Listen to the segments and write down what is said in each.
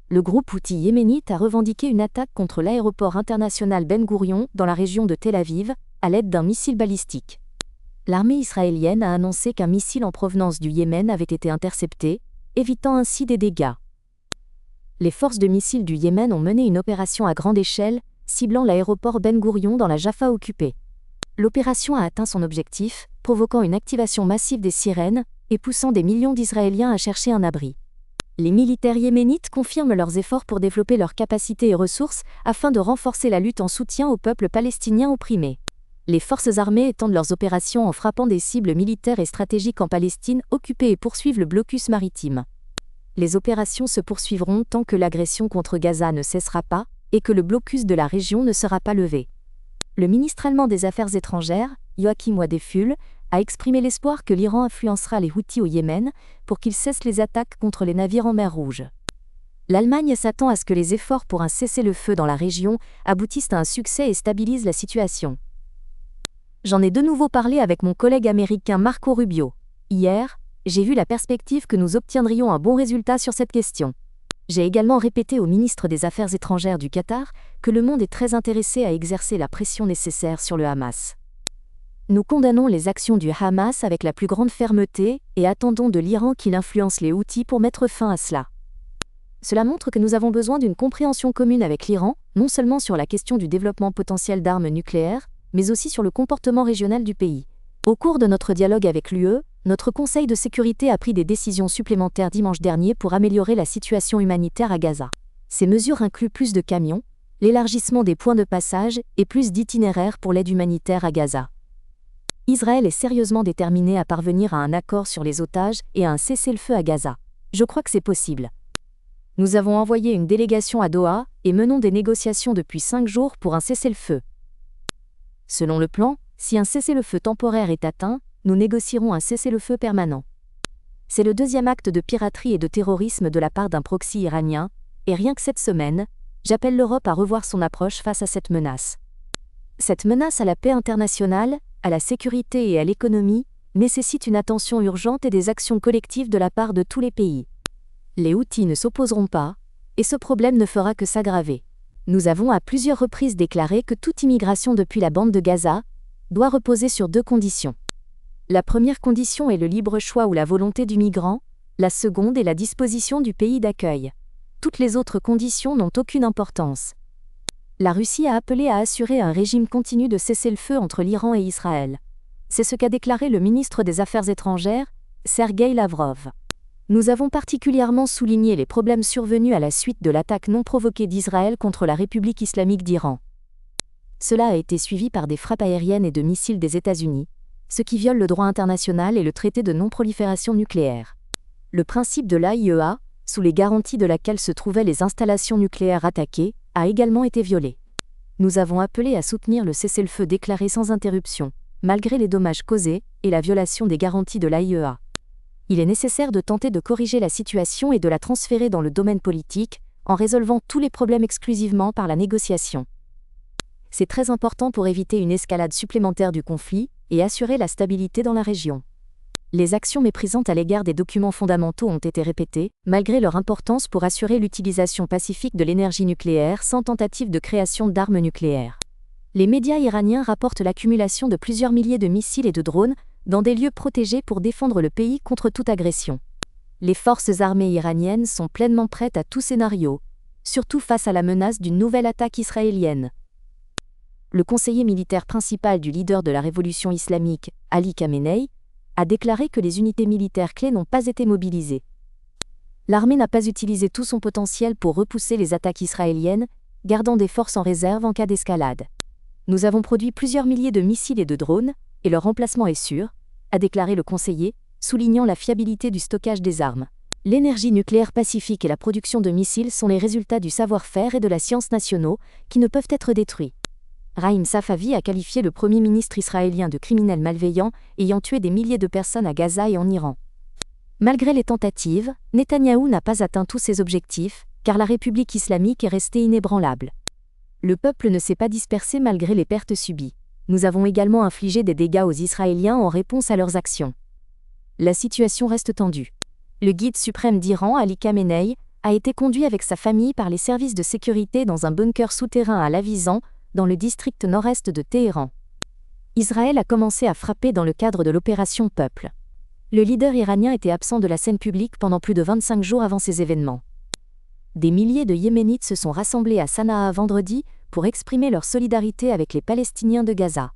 le groupe houthi yéménite a revendiqué une attaque contre l'aéroport international Ben Gourion dans la région de Tel Aviv, à l'aide d'un missile balistique. L'armée israélienne a annoncé qu'un missile en provenance du Yémen avait été intercepté, évitant ainsi des dégâts. Les forces de missiles du Yémen ont mené une opération à grande échelle, ciblant l'aéroport Ben Gourion dans la Jaffa occupée. L'opération a atteint son objectif, provoquant une activation massive des sirènes et poussant des millions d'Israéliens à chercher un abri. Les militaires yéménites confirment leurs efforts pour développer leurs capacités et ressources afin de renforcer la lutte en soutien au peuple palestinien opprimé. Les forces armées étendent leurs opérations en frappant des cibles militaires et stratégiques en Palestine occupée et poursuivent le blocus maritime. Les opérations se poursuivront tant que l'agression contre Gaza ne cessera pas et que le blocus de la région ne sera pas levé. Le ministre allemand des Affaires étrangères, Joachim Wadeful, a exprimé l'espoir que l'Iran influencera les Houthis au Yémen pour qu'ils cessent les attaques contre les navires en mer Rouge. L'Allemagne s'attend à ce que les efforts pour un cessez-le-feu dans la région aboutissent à un succès et stabilisent la situation. J'en ai de nouveau parlé avec mon collègue américain Marco Rubio. Hier, j'ai vu la perspective que nous obtiendrions un bon résultat sur cette question. J'ai également répété au ministre des Affaires étrangères du Qatar que le monde est très intéressé à exercer la pression nécessaire sur le Hamas. Nous condamnons les actions du Hamas avec la plus grande fermeté et attendons de l'Iran qu'il influence les Houthis pour mettre fin à cela. Cela montre que nous avons besoin d'une compréhension commune avec l'Iran, non seulement sur la question du développement potentiel d'armes nucléaires, mais aussi sur le comportement régional du pays. Au cours de notre dialogue avec l'UE, notre Conseil de sécurité a pris des décisions supplémentaires dimanche dernier pour améliorer la situation humanitaire à Gaza. Ces mesures incluent plus de camions, l'élargissement des points de passage et plus d'itinéraires pour l'aide humanitaire à Gaza. Israël est sérieusement déterminé à parvenir à un accord sur les otages et à un cessez-le-feu à Gaza. Je crois que c'est possible. Nous avons envoyé une délégation à Doha et menons des négociations depuis 5 jours pour un cessez-le-feu. Selon le plan, si un cessez-le-feu temporaire est atteint, nous négocierons un cessez-le-feu permanent. C'est le deuxième acte de piraterie et de terrorisme de la part d'un proxy iranien, et rien que cette semaine, j'appelle l'Europe à revoir son approche face à cette menace. Cette menace à la paix internationale, à la sécurité et à l'économie, nécessite une attention urgente et des actions collectives de la part de tous les pays. Les Houthis ne s'opposeront pas, et ce problème ne fera que s'aggraver. Nous avons à plusieurs reprises déclaré que toute immigration depuis la bande de Gaza doit reposer sur 2 conditions. La première condition est le libre choix ou la volonté du migrant, la seconde est la disposition du pays d'accueil. Toutes les autres conditions n'ont aucune importance. La Russie a appelé à assurer un régime continu de cessez-le-feu entre l'Iran et Israël. C'est ce qu'a déclaré le ministre des Affaires étrangères, Sergueï Lavrov. Nous avons particulièrement souligné les problèmes survenus à la suite de l'attaque non provoquée d'Israël contre la République islamique d'Iran. Cela a été suivi par des frappes aériennes et de missiles des États-Unis, ce qui viole le droit international et le traité de non-prolifération nucléaire. Le principe de l'AIEA, sous les garanties de laquelle se trouvaient les installations nucléaires attaquées, a également été violé. Nous avons appelé à soutenir le cessez-le-feu déclaré sans interruption, malgré les dommages causés et la violation des garanties de l'AIEA. Il est nécessaire de tenter de corriger la situation et de la transférer dans le domaine politique, en résolvant tous les problèmes exclusivement par la négociation. C'est très important pour éviter une escalade supplémentaire du conflit et assurer la stabilité dans la région. Les actions méprisantes à l'égard des documents fondamentaux ont été répétées, malgré leur importance pour assurer l'utilisation pacifique de l'énergie nucléaire sans tentative de création d'armes nucléaires. Les médias iraniens rapportent l'accumulation de plusieurs milliers de missiles et de drones dans des lieux protégés pour défendre le pays contre toute agression. Les forces armées iraniennes sont pleinement prêtes à tout scénario, surtout face à la menace d'une nouvelle attaque israélienne. Le conseiller militaire principal du leader de la révolution islamique, Ali Khamenei, a déclaré que les unités militaires clés n'ont pas été mobilisées. L'armée n'a pas utilisé tout son potentiel pour repousser les attaques israéliennes, gardant des forces en réserve en cas d'escalade. Nous avons produit plusieurs milliers de missiles et de drones, et leur remplacement est sûr, a déclaré le conseiller, soulignant la fiabilité du stockage des armes. L'énergie nucléaire pacifique et la production de missiles sont les résultats du savoir-faire et de la science nationaux, qui ne peuvent être détruits. Raïm Safavi a qualifié le premier ministre israélien de criminel malveillant ayant tué des milliers de personnes à Gaza et en Iran. Malgré les tentatives, Netanyahou n'a pas atteint tous ses objectifs, car la République islamique est restée inébranlable. Le peuple ne s'est pas dispersé malgré les pertes subies. Nous avons également infligé des dégâts aux Israéliens en réponse à leurs actions. La situation reste tendue. Le guide suprême d'Iran, Ali Khamenei, a été conduit avec sa famille par les services de sécurité dans un bunker souterrain à Lavizan, dans le district nord-est de Téhéran. Israël a commencé à frapper dans le cadre de l'opération Peuple. Le leader iranien était absent de la scène publique pendant plus de 25 jours avant ces événements. Des milliers de Yéménites se sont rassemblés à Sanaa vendredi pour exprimer leur solidarité avec les Palestiniens de Gaza.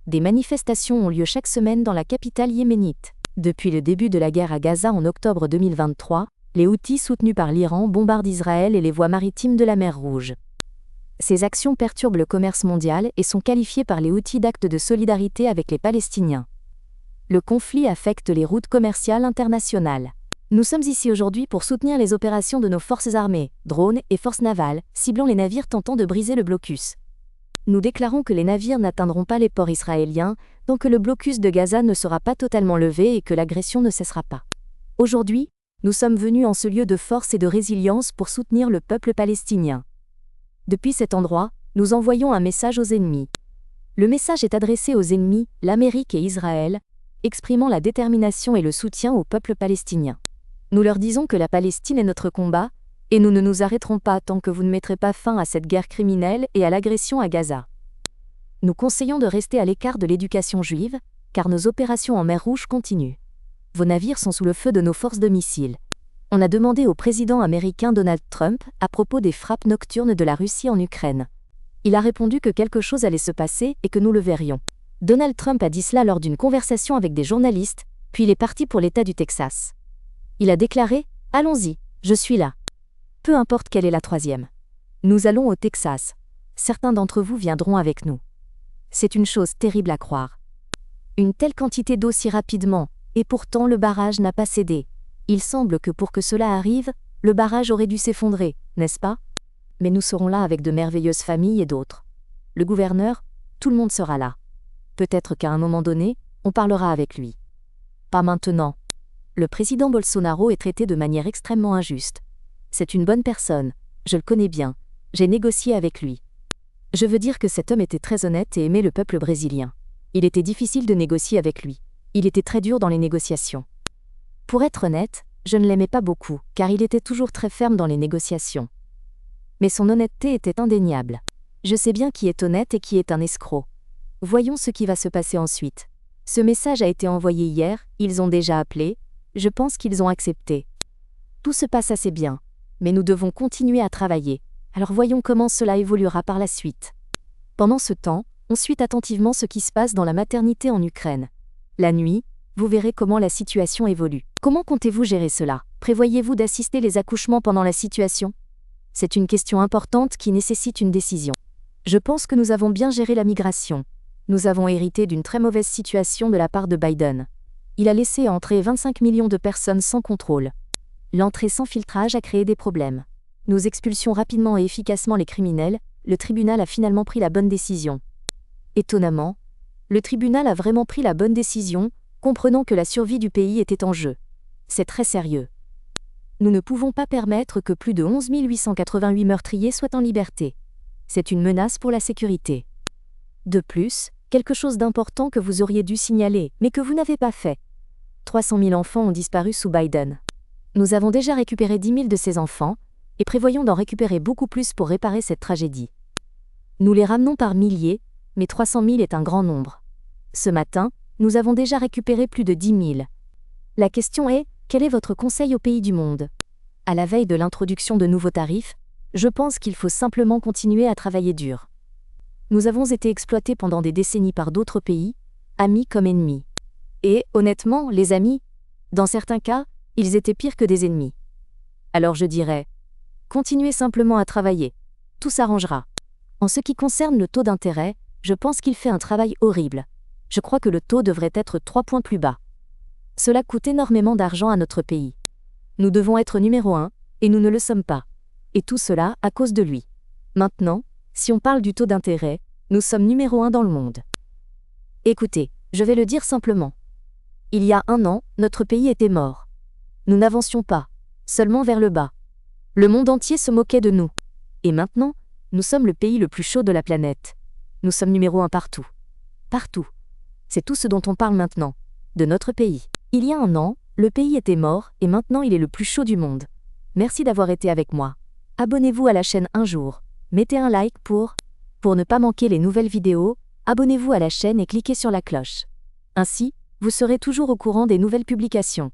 Des manifestations ont lieu chaque semaine dans la capitale yéménite. Depuis le début de la guerre à Gaza en octobre 2023, les Houthis soutenus par l'Iran bombardent Israël et les voies maritimes de la mer Rouge. Ces actions perturbent le commerce mondial et sont qualifiées par les Houthis d'actes de solidarité avec les Palestiniens. Le conflit affecte les routes commerciales internationales. Nous sommes ici aujourd'hui pour soutenir les opérations de nos forces armées, drones et forces navales, ciblant les navires tentant de briser le blocus. Nous déclarons que les navires n'atteindront pas les ports israéliens, tant que le blocus de Gaza ne sera pas totalement levé et que l'agression ne cessera pas. Aujourd'hui, nous sommes venus en ce lieu de force et de résilience pour soutenir le peuple palestinien. Depuis cet endroit, nous envoyons un message aux ennemis. Le message est adressé aux ennemis, l'Amérique et Israël, exprimant la détermination et le soutien au peuple palestinien. Nous leur disons que la Palestine est notre combat, et nous ne nous arrêterons pas tant que vous ne mettrez pas fin à cette guerre criminelle et à l'agression à Gaza. Nous conseillons de rester à l'écart de l'éducation juive, car nos opérations en mer Rouge continuent. Vos navires sont sous le feu de nos forces de missiles. On a demandé au président américain Donald Trump à propos des frappes nocturnes de la Russie en Ukraine. Il a répondu que quelque chose allait se passer et que nous le verrions. Donald Trump a dit cela lors d'une conversation avec des journalistes, puis il est parti pour l'État du Texas. Il a déclaré « Allons-y, je suis là. Peu importe quelle est la troisième. Nous allons au Texas. Certains d'entre vous viendront avec nous. » C'est une chose terrible à croire. Une telle quantité d'eau si rapidement, et pourtant le barrage n'a pas cédé. Il semble que pour que cela arrive, le barrage aurait dû s'effondrer, n'est-ce pas? Mais nous serons là avec de merveilleuses familles et d'autres. Le gouverneur, tout le monde sera là. Peut-être qu'à un moment donné, on parlera avec lui. Pas maintenant. Le président Bolsonaro est traité de manière extrêmement injuste. C'est une bonne personne, je le connais bien, j'ai négocié avec lui. Je veux dire que cet homme était très honnête et aimait le peuple brésilien. Il était difficile de négocier avec lui. Il était très dur dans les négociations. Pour être honnête, je ne l'aimais pas beaucoup, car il était toujours très ferme dans les négociations. Mais son honnêteté était indéniable. Je sais bien qui est honnête et qui est un escroc. Voyons ce qui va se passer ensuite. Ce message a été envoyé hier, ils ont déjà appelé, je pense qu'ils ont accepté. Tout se passe assez bien, mais nous devons continuer à travailler, alors voyons comment cela évoluera par la suite. Pendant ce temps, on suit attentivement ce qui se passe dans la maternité en Ukraine. La nuit, vous verrez comment la situation évolue. Comment comptez-vous gérer cela? Prévoyez-vous d'assister les accouchements pendant la situation? C'est une question importante qui nécessite une décision. Je pense que nous avons bien géré la migration. Nous avons hérité d'une très mauvaise situation de la part de Biden. Il a laissé entrer 25 millions de personnes sans contrôle. L'entrée sans filtrage a créé des problèmes. Nous expulsions rapidement et efficacement les criminels, le tribunal a finalement pris la bonne décision. Étonnamment, le tribunal a vraiment pris la bonne décision, comprenant que la survie du pays était en jeu. C'est très sérieux. Nous ne pouvons pas permettre que plus de 11 888 meurtriers soient en liberté. C'est une menace pour la sécurité. De plus, quelque chose d'important que vous auriez dû signaler, mais que vous n'avez pas fait. 300 000 enfants ont disparu sous Biden. Nous avons déjà récupéré 10 000 de ces enfants, et prévoyons d'en récupérer beaucoup plus pour réparer cette tragédie. Nous les ramenons par milliers, mais 300 000 est un grand nombre. Ce matin, nous avons déjà récupéré plus de 10 000. La question est, quel est votre conseil aux pays du monde? À la veille de l'introduction de nouveaux tarifs, je pense qu'il faut simplement continuer à travailler dur. Nous avons été exploités pendant des décennies par d'autres pays, amis comme ennemis. Et, honnêtement, les amis, dans certains cas, ils étaient pires que des ennemis. Alors je dirais, continuez simplement à travailler. Tout s'arrangera. En ce qui concerne le taux d'intérêt, je pense qu'il fait un travail horrible. Je crois que le taux devrait être 3 points plus bas. Cela coûte énormément d'argent à notre pays. Nous devons être numéro 1, et nous ne le sommes pas. Et tout cela à cause de lui. Maintenant, si on parle du taux d'intérêt, nous sommes numéro 1 dans le monde. Écoutez, je vais le dire simplement. Il y a 1 an, notre pays était mort. Nous n'avancions pas, seulement vers le bas. Le monde entier se moquait de nous. Et maintenant, nous sommes le pays le plus chaud de la planète. Nous sommes numéro 1 partout. Partout. C'est tout ce dont on parle maintenant, de notre pays. Il y a 1 an, le pays était mort et maintenant il est le plus chaud du monde. Merci d'avoir été avec moi. Abonnez-vous à la chaîne un jour. Mettez un like pour ne pas manquer les nouvelles vidéos, abonnez-vous à la chaîne et cliquez sur la cloche. Ainsi, vous serez toujours au courant des nouvelles publications.